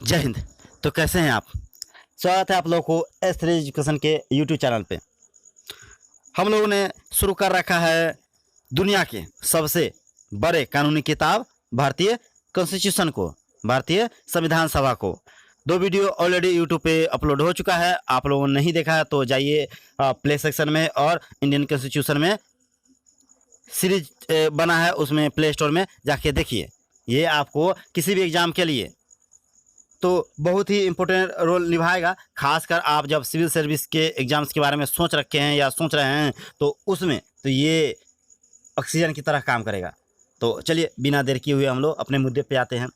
जय हिंद। तो कैसे हैं आप? स्वागत है आप लोगों को S3 एजुकेशन के यूट्यूब चैनल पे। हम लोगों ने शुरू कर रखा है दुनिया के सबसे बड़े कानूनी किताब भारतीय कॉन्स्टिट्यूशन को, भारतीय संविधान सभा को। 2 वीडियो ऑलरेडी यूट्यूब पे अपलोड हो चुका है। आप लोगों ने नहीं देखा है तो जाइए प्ले सेक्शन में और इंडियन कॉन्स्टिट्यूशन में सीरीज बना है, उसमें प्ले स्टोर में जाके देखिए। ये आपको किसी भी एग्ज़ाम के लिए तो बहुत ही इम्पोर्टेंट रोल निभाएगा। खासकर आप जब सिविल सर्विस के एग्ज़ाम्स के बारे में सोच रखे हैं या सोच रहे हैं तो उसमें तो ये ऑक्सीजन की तरह काम करेगा। तो चलिए बिना देर किए हुए हम लोग अपने मुद्दे पे आते हैं।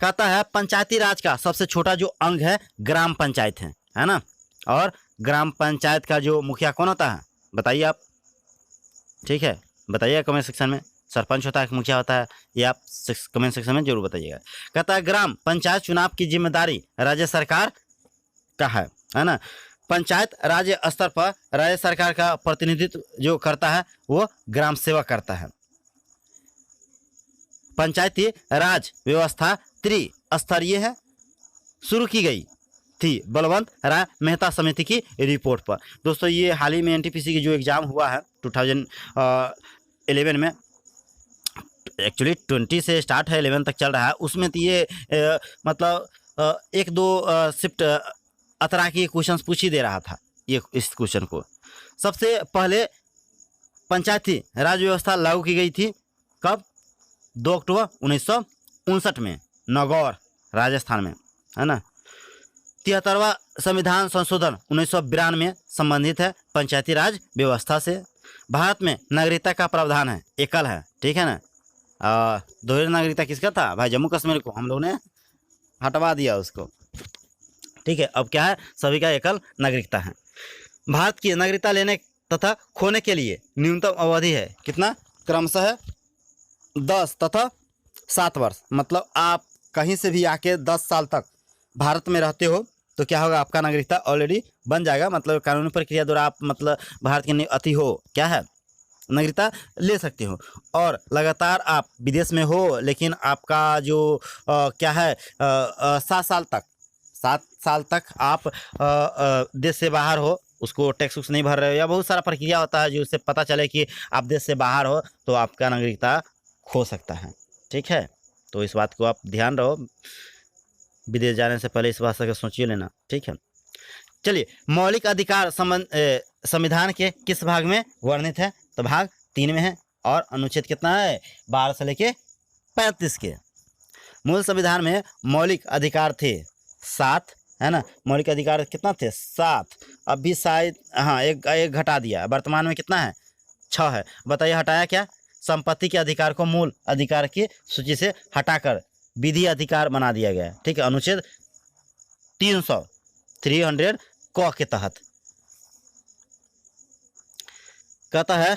कहता है पंचायती राज का सबसे छोटा जो अंग है ग्राम पंचायत है ना। और ग्राम पंचायत का जो मुखिया कौन होता है बताइए आप? ठीक है, बताइए कमेंट सेक्शन में। सरपंच होता है, मुखिया होता है, ये आप कमेंट सेक्शन में जरूर बताइएगा। कहता है ग्राम पंचायत चुनाव की जिम्मेदारी राज्य सरकार का है ना। पंचायत राज्य स्तर पर राज्य सरकार का प्रतिनिधित्व जो करता है वो ग्राम सेवक करता है। पंचायती राज व्यवस्था त्रिस्तरीय है, शुरू की गई थी बलवंत राय मेहता समिति की रिपोर्ट पर। दोस्तों ये हाल ही में एनटीपीसी की जो एग्ज़ाम हुआ है 2011 में, एक्चुअली 20 से स्टार्ट है, 11 तक चल रहा है, उसमें तो ये मतलब 1-2 शिफ्ट अतरा के क्वेश्चंस पूछ ही दे रहा था। ये इस क्वेश्चन को सबसे पहले पंचायती राज व्यवस्था लागू की गई थी कब? 2 अक्टूबर 1959 में नागौर राजस्थान में, है ना। 73वां संविधान संशोधन 1992 में संबंधित है पंचायती राज व्यवस्था से। भारत में नागरिकता का प्रावधान है, एकल है, ठीक है ना। दोहरी नागरिकता किसका था भाई? जम्मू कश्मीर को हम लोगों ने हटवा दिया उसको, ठीक है। अब क्या है? सभी का एकल नागरिकता है। भारत की नागरिकता लेने तथा खोने के लिए न्यूनतम अवधि है कितना? क्रमशः है 10 तथा 7 वर्ष। मतलब आप कहीं से भी आके 10 साल तक भारत में रहते हो तो क्या होगा? आपका नागरिकता ऑलरेडी बन जाएगा। मतलब कानूनी प्रक्रिया द्वारा आप मतलब भारत के अति हो, क्या है, नागरिकता ले सकते हो। और लगातार आप विदेश में हो लेकिन आपका जो क्या है 7 साल तक आप देश से बाहर हो, उसको टैक्स उक्स नहीं भर रहे हो या बहुत सारा प्रक्रिया होता है जिससे पता चले कि आप देश से बाहर हो तो आपका नागरिकता खो सकता है, ठीक है। तो इस बात को आप ध्यान रहो, विदेश जाने से पहले इस बात से सोचिए लेना, ठीक है। चलिए मौलिक अधिकार संविधान के किस भाग में वर्णित है? तो भाग 3 में है। और अनुच्छेद कितना है? 12 से लेके 35 के। मूल संविधान में मौलिक अधिकार थे 7, है ना। मौलिक अधिकार कितना थे? 7। अब भी शायद हाँ एक घटा दिया, वर्तमान में कितना है? 6 है। बताइए हटाया क्या? संपत्ति के अधिकार को मूल अधिकार की सूची से हटाकर विधि अधिकार बना दिया गया है, ठीक है। अनुच्छेद 300 क के तहत कहता है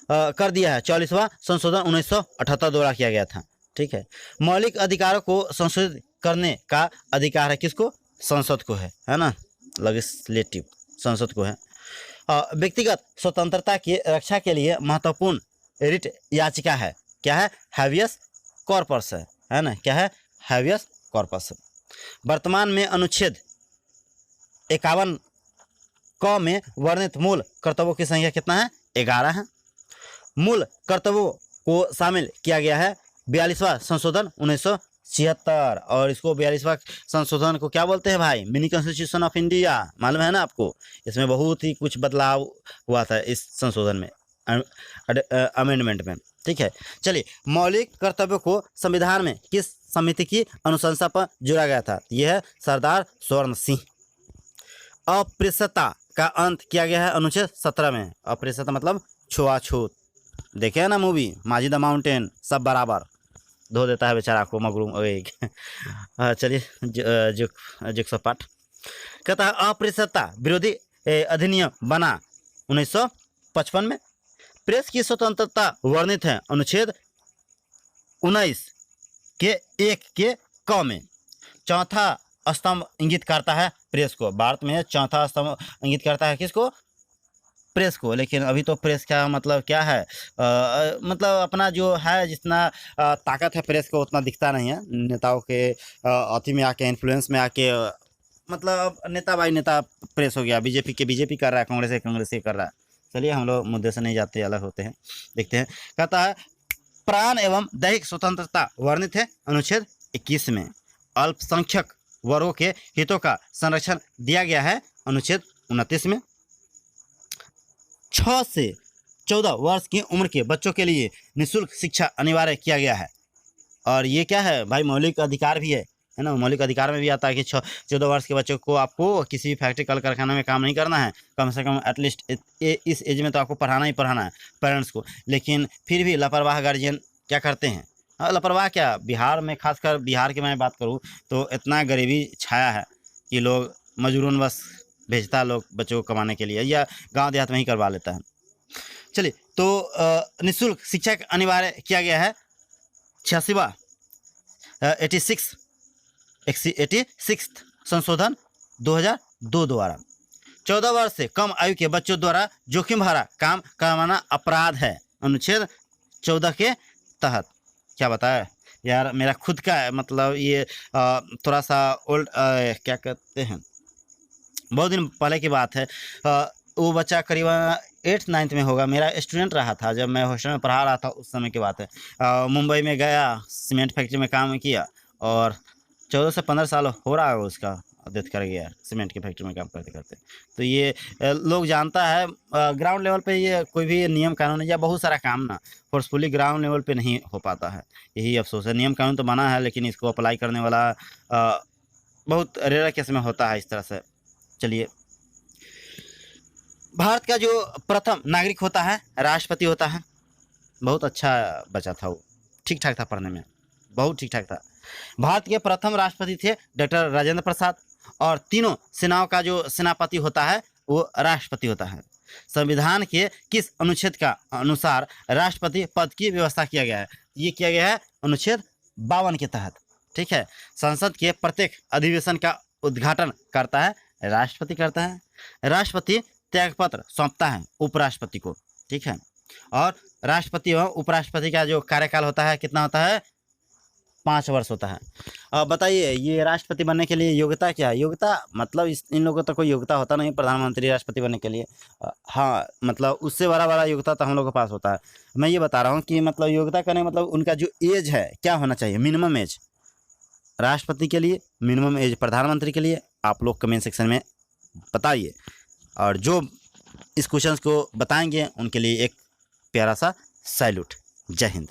कर दिया है 44वां संशोधन 1978 द्वारा किया गया था, ठीक है। मौलिक अधिकारों को संशोधित करने का अधिकार है किसको? संसद को है ना। लेजिस्लेटिव संसद को है। व्यक्तिगत स्वतंत्रता की रक्षा के लिए महत्वपूर्ण रिट याचिका है, क्या है? हैबियस कॉर्पस है ना। क्या है? Habeas corpus. वर्तमान में अनुच्छेद 51 क में वर्णित मूल कर्तव्यों की संख्या कितना है? 11 है। मूल कर्तव्यों को शामिल किया गया है 42वां संशोधन 1976। और इसको 42वां संशोधन को क्या बोलते हैं भाई? Mini constitution of India. मालूम है ना आपको? इसमें बहुत ही कुछ बदलाव हुआ था इस संशोधन में, अमेंडमेंट में, ठीक है। चलिए मौलिक कर्तव्यों को संविधान में किस समिति की अनुशंसा पर जोड़ा गया था? यह है सरदार स्वर्ण सिंह। अस्पृश्यता का अंत किया गया है अनुच्छेद 17 में। अस्पृश्यता मतलब छुआछूत। देखे है ना मूवी माजी द माउंटेन? सब बराबर धो देता है बेचारा को मगरू। चलिए जो पाठ कहता है अस्पृश्यता विरोधी अधिनियम बना 1955 में। प्रेस की स्वतंत्रता वर्णित है अनुच्छेद 19 के 1 के क में। चौथा स्तंभ इंगित करता है प्रेस को। भारत में चौथा स्तंभ इंगित करता है किसको? प्रेस को, लेकिन अभी तो प्रेस का मतलब क्या है, मतलब अपना जो है जितना ताकत है प्रेस को उतना दिखता नहीं है। नेताओं के अथी में आके, इन्फ्लुएंस में आके मतलब नेता भाई नेता प्रेस हो गया। बीजेपी के बीजेपी कर रहा है, कांग्रेस के कांग्रेस के कर रहा है। चलिए हम लोग मुद्दे से नहीं जाते, अलग होते हैं, देखते हैं। कहता है प्राण एवं दैहिक स्वतंत्रता वर्णित है अनुच्छेद 21 में। अल्पसंख्यक वर्गों के हितों का संरक्षण दिया गया है अनुच्छेद 29 में। 6 से 14 वर्ष की उम्र के बच्चों के लिए निःशुल्क शिक्षा अनिवार्य किया गया है। और ये क्या है भाई, मौलिक अधिकार भी है ना। मौलिक अधिकार में भी आता है कि 14 वर्ष के बच्चों को आपको किसी भी फैक्ट्री कल कारखाना में काम नहीं करना है, कम से कम एटलीस्ट इस एज में तो आपको पढ़ाना ही पढ़ाना है पेरेंट्स को। लेकिन फिर भी लापरवाह गार्जियन क्या करते हैं, लापरवाह क्या, बिहार में खासकर बिहार की मैं बात करूँ तो इतना गरीबी छाया है कि लोग मजबूरन बस भेजता है लोग बच्चों को कमाने के लिए, या गाँव देहात में ही करवा लेता है। चलिए, तो निःशुल्क शिक्षा अनिवार्य किया गया है 86वां 86 संशोधन 2002 द्वारा। 14 वर्ष से कम आयु के बच्चों द्वारा जोखिम भरा काम करवाना अपराध है अनुच्छेद 14 के तहत। क्या बताया यार, मेरा खुद का है, मतलब ये थोड़ा सा ओल्ड क्या कहते हैं, बहुत दिन पहले की बात है। वो बच्चा करीबन 8th-9th में होगा, मेरा स्टूडेंट रहा था जब मैं हॉस्टल में पढ़ा रहा था, उस समय की बात है। मुंबई में गया, सीमेंट फैक्ट्री में काम किया और 14 से 15 साल हो रहा है उसका, डेथ कर गया सीमेंट की फैक्ट्री में काम करते करते। तो ये लोग जानता है ग्राउंड लेवल पे ये कोई भी नियम कानून या बहुत सारा काम ना फोर्सफुली ग्राउंड लेवल पे नहीं हो पाता है, यही अफसोस है। नियम कानून तो बना है लेकिन इसको अप्लाई करने वाला बहुत रेयर केस में होता है इस तरह से। चलिए, भारत का जो प्रथम नागरिक होता है राष्ट्रपति होता है। बहुत अच्छा बचा था वो, ठीक ठाक था पढ़ने में, बहुत ठीक ठाक था। भारत के प्रथम राष्ट्रपति थे डॉक्टर राजेंद्र प्रसाद, और तीनों सेनाओं का जो सेनापति होता है वो राष्ट्रपति होता है। संविधान के किस अनुच्छेद का अनुसार राष्ट्रपति पद की व्यवस्था किया गया है? ये किया गया है अनुच्छेद 52 के तहत। ठीक है, संसद के प्रत्येक अधिवेशन का उद्घाटन करता है राष्ट्रपति करता है। राष्ट्रपति त्यागपत्र सौंपता है उपराष्ट्रपति को। ठीक है, और राष्ट्रपति और उपराष्ट्रपति का जो कार्यकाल होता है कितना होता है? 5 वर्ष होता है। अब बताइए, ये राष्ट्रपति बनने के लिए योग्यता क्या है? योग्यता मतलब इन लोगों को तो कोई योग्यता होता नहीं प्रधानमंत्री राष्ट्रपति बनने के लिए। हाँ, मतलब उससे बड़ा योग्यता तो हम लोगों के पास होता है। मैं ये बता रहा हूँ कि मतलब योग्यता करने मतलब उनका जो एज है क्या होना चाहिए, मिनिमम एज राष्ट्रपति के लिए, मिनिमम एज प्रधानमंत्री के लिए। आप लोग कमेंट सेक्शन में बताइए, और जो इस क्वेश्चन को बताएंगे उनके लिए एक प्यारा सा सैल्यूट। जय हिंद।